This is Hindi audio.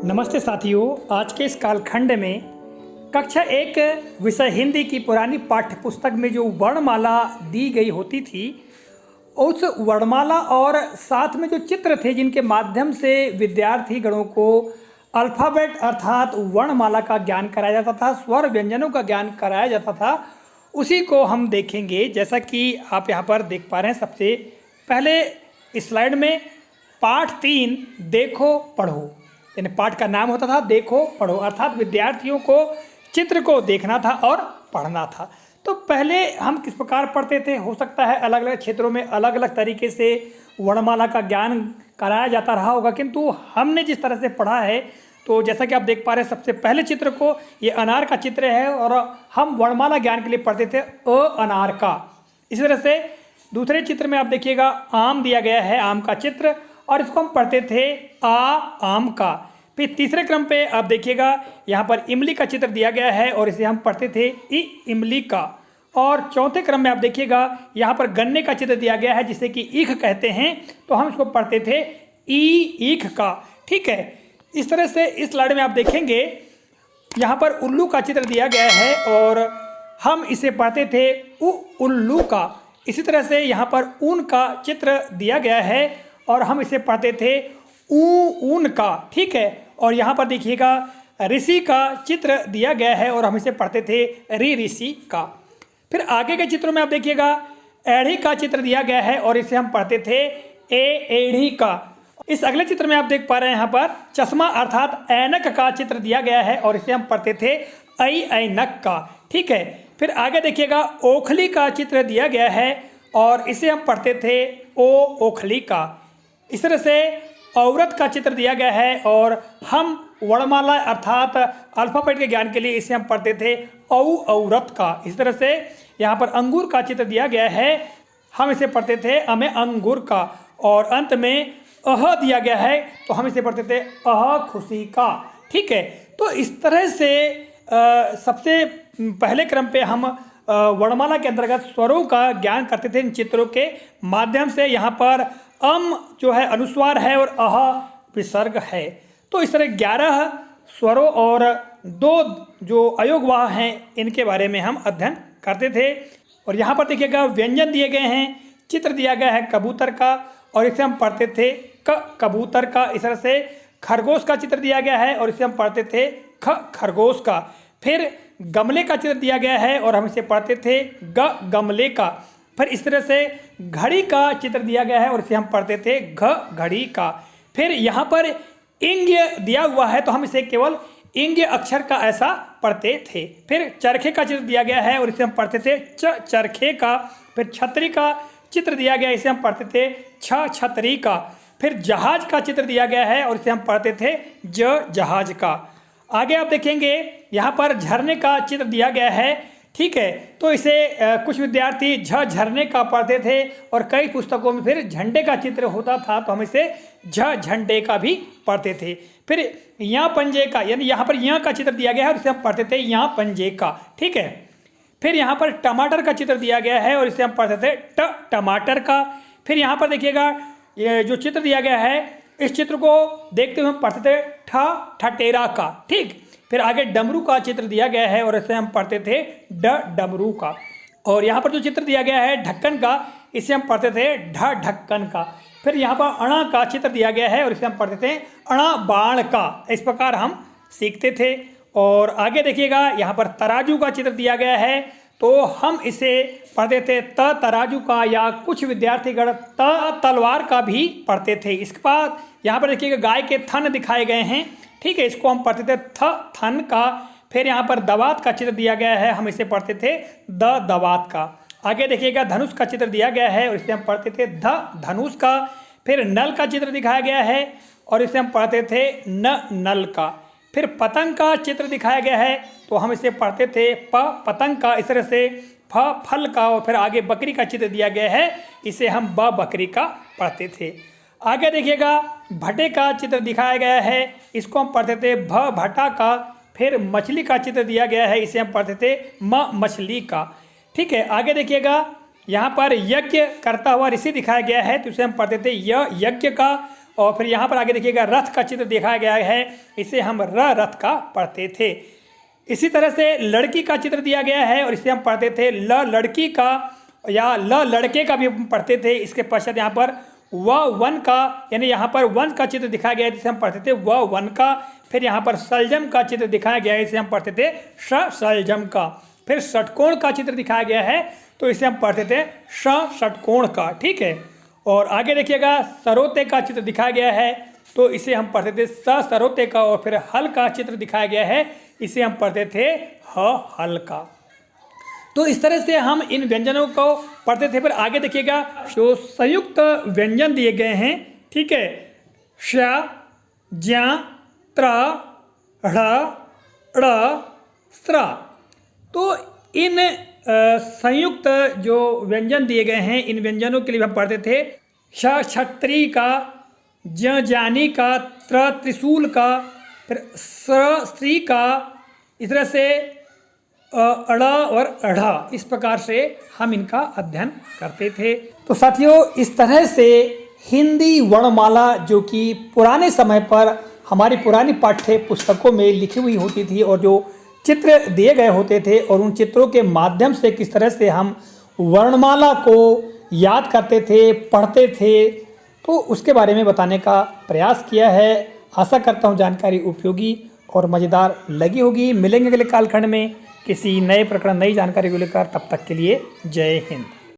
नमस्ते साथियों, आज के इस कालखंड में कक्षा एक विषय हिंदी की पुरानी पाठ्यपुस्तक में जो वर्णमाला दी गई होती थी, उस वर्णमाला और साथ में जो चित्र थे जिनके माध्यम से विद्यार्थी गणों को अल्फ़ाबेट अर्थात वर्णमाला का ज्ञान कराया जाता था, स्वर व्यंजनों का ज्ञान कराया जाता था, उसी को हम देखेंगे। जैसा कि आप यहाँ पर देख पा रहे हैं, सबसे पहले स्लाइड में पाठ 3 देखो पढ़ो, यानी पाठ का नाम होता था देखो पढ़ो, अर्थात विद्यार्थियों को चित्र को देखना था और पढ़ना था। तो पहले हम किस प्रकार पढ़ते थे, हो सकता है अलग अलग क्षेत्रों में अलग अलग तरीके से वर्णमाला का ज्ञान कराया जाता रहा होगा, किंतु हमने जिस तरह से पढ़ा है, तो जैसा कि आप देख पा रहे हैं, सबसे पहले चित्र को, ये अनार का चित्र है और हम वर्णमाला ज्ञान के लिए पढ़ते थे अनार का। इसी तरह से दूसरे चित्र में आप देखिएगा आम दिया गया है, आम का चित्र, और इसको हम पढ़ते थे आम का। फिर तीसरे क्रम पे आप देखिएगा यहाँ पर इमली का चित्र दिया गया है और इसे हम पढ़ते थे इमली का। और चौथे क्रम में आप देखिएगा यहाँ पर गन्ने का चित्र दिया गया है जिसे कि ईख कहते हैं, तो हम इसको पढ़ते थे ईख का। ठीक है, इस तरह से इस स्लाइड में आप देखेंगे यहाँ पर उल्लू का चित्र दिया गया है और हम इसे पढ़ते थे उल्लू का। इसी तरह से यहाँ पर ऊन का चित्र दिया गया है और हम इसे पढ़ते थे ऊन का। ठीक है, और यहाँ पर देखिएगा ऋषि का चित्र दिया गया है और हम इसे पढ़ते थे ऋषि का। फिर आगे के चित्रों में आप देखिएगा एढ़ी का चित्र दिया गया है और इसे हम पढ़ते थे एढ़ी का। इस अगले चित्र में आप देख पा रहे हैं यहाँ पर चश्मा अर्थात ऐनक का चित्र दिया गया है और इसे हम पढ़ते थे ऐनक का। ठीक है, फिर आगे देखिएगा ओखली का चित्र दिया गया है और इसे हम पढ़ते थे ओखली का। इस तरह से औरत का चित्र दिया गया है और हम वर्णमाला अर्थात अल्फ़ाबेट के ज्ञान के लिए इसे हम पढ़ते थे औरत का। इस तरह से यहाँ पर अंगूर का चित्र दिया गया है, हम इसे पढ़ते थे अंगूर का। और अंत में दिया गया है तो हम इसे पढ़ते थे खुशी का। ठीक है, तो इस तरह से सबसे पहले क्रम पे हम वर्णमाला के अंतर्गत स्वरों का ज्ञान करते थे इन चित्रों के माध्यम से। यहाँ पर जो है अनुस्वार है और विसर्ग है। तो इस तरह 11 स्वरों और 2 जो अयोगवाह हैं इनके बारे में हम अध्ययन करते थे। और यहाँ पर देखिएगा व्यंजन दिए गए हैं, चित्र दिया गया है कबूतर का और इसे हम पढ़ते थे कबूतर का। इस तरह से खरगोश का चित्र दिया गया है और इसे हम पढ़ते थे खरगोश का। फिर गमले का चित्र दिया गया है और हम इसे पढ़ते थे गमले का। फिर इस तरह से घड़ी का चित्र दिया गया है और इसे हम पढ़ते थे घड़ी का। फिर यहाँ पर इंग दिया हुआ है तो हम इसे केवल इंग अक्षर का ऐसा पढ़ते थे। फिर चरखे का चित्र दिया गया है और इसे हम पढ़ते थे चरखे का। फिर छतरी का चित्र दिया गया है, इसे हम पढ़ते थे छतरी का। फिर जहाज का चित्र दिया गया है और इसे हम पढ़ते थे जहाज का। आगे आप देखेंगे यहाँ पर झरने का चित्र दिया गया है। ठीक है, तो इसे कुछ विद्यार्थी झरने का पढ़ते थे और कई पुस्तकों में फिर झंडे का चित्र होता था तो हम इसे झंडे का भी पढ़ते थे। फिर यहाँ पंजे का, यानी यहाँ पर यहाँ का चित्र दिया गया है और इसे हम पढ़ते थे यहाँ पंजे का। ठीक है, फिर यहाँ पर टमाटर का चित्र दिया गया है और इसे हम पढ़ते थे टमाटर का। फिर यहाँ पर देखिएगा ये जो चित्र दिया गया है, इस चित्र को देखते हुए हम पढ़ते थे ठटेरा का। ठीक, फिर आगे डमरू का चित्र दिया गया है और इसे हम पढ़ते थे डमरू का। और यहाँ पर जो चित्र दिया गया है ढक्कन का, इसे हम पढ़ते थे ढक्कन का। फिर यहाँ पर अणा का चित्र दिया गया है और इसे हम पढ़ते थे अणा बाण का। इस प्रकार हम सीखते थे। और आगे देखिएगा यहाँ पर तराजू का चित्र दिया गया है तो हम इसे पढ़ते थे तराजू का, या कुछ विद्यार्थीगण तलवार का भी पढ़ते थे। इसके बाद यहाँ पर देखिएगा गाय के थन दिखाए गए हैं। ठीक है, इसको हम पढ़ते थे थन का। फिर यहाँ पर दवात का चित्र दिया गया है, हम इसे पढ़ते थे दवात का। आगे देखिएगा धनुष का चित्र दिया गया है और इसे हम पढ़ते थे धनुष का। फिर नल का चित्र दिखाया गया है और इसे हम पढ़ते थे नल का। फिर पतंग का चित्र दिखाया गया है तो हम इसे पढ़ते थे पतंग का। इस तरह से फल का। और फिर आगे बकरी का चित्र दिया गया है, इसे हम बकरी का पढ़ते थे। आगे देखिएगा भटे का चित्र दिखाया गया है, इसको हम पढ़ते थे भटा का। फिर मछली का चित्र दिया गया है, इसे हम पढ़ते थे मछली का। ठीक है, आगे देखिएगा यहाँ पर यज्ञ करता हुआ ऋषि दिखाया गया है तो इसे हम पढ़ते थे यज्ञ का। और फिर यहाँ पर आगे देखिएगा रथ का चित्र दिखाया गया है, इसे हम रथ का पढ़ते थे। इसी तरह से लड़की का चित्र दिया गया है और इसे हम पढ़ते थे लड़की का या लड़के का भी पढ़ते थे। इसके पश्चात यहाँ पर वन का, यानी यहाँ पर वन का चित्र दिखाया गया है जिसे हम पढ़ते थे वन का। फिर यहाँ पर सलजम का चित्र दिखाया गया है, इसे हम पढ़ते थे सलजम का। फिर षटकोण का चित्र दिखाया गया है तो इसे हम पढ़ते थे षटकोण का, ठीक है। और आगे देखिएगा सरोते का चित्र दिखाया गया है तो इसे हम पढ़ते थे सरोते का। और फिर हल का चित्र दिखाया गया है, इसे हम पढ़ते थे हल का। तो इस तरह से हम इन व्यंजनों को पढ़ते थे। फिर आगे देखिएगा जो संयुक्त व्यंजन दिए गए हैं, ठीक है, श, ज्या, त्र, ढ़, ड़, स्त्र। तो इन संयुक्त जो व्यंजन दिए गए हैं, इन व्यंजनों के लिए हम पढ़ते थे क्षत्री का, जानी का, त्रिशूल का, फिर स्त्री का, इस तरह से अड़ और अढ़ा, इस प्रकार से हम इनका अध्ययन करते थे। तो साथियों, इस तरह से हिंदी वर्णमाला जो कि पुराने समय पर हमारी पुरानी पाठ्य पुस्तकों में लिखी हुई होती थी और जो चित्र दिए गए होते थे, और उन चित्रों के माध्यम से किस तरह से हम वर्णमाला को याद करते थे, पढ़ते थे, तो उसके बारे में बताने का प्रयास किया है। आशा करता हूँ जानकारी उपयोगी और मज़ेदार लगी होगी। मिलेंगे अगले कालखंड में किसी नए प्रकरण, नई जानकारी को लेकर। तब तक के लिए जय हिंद।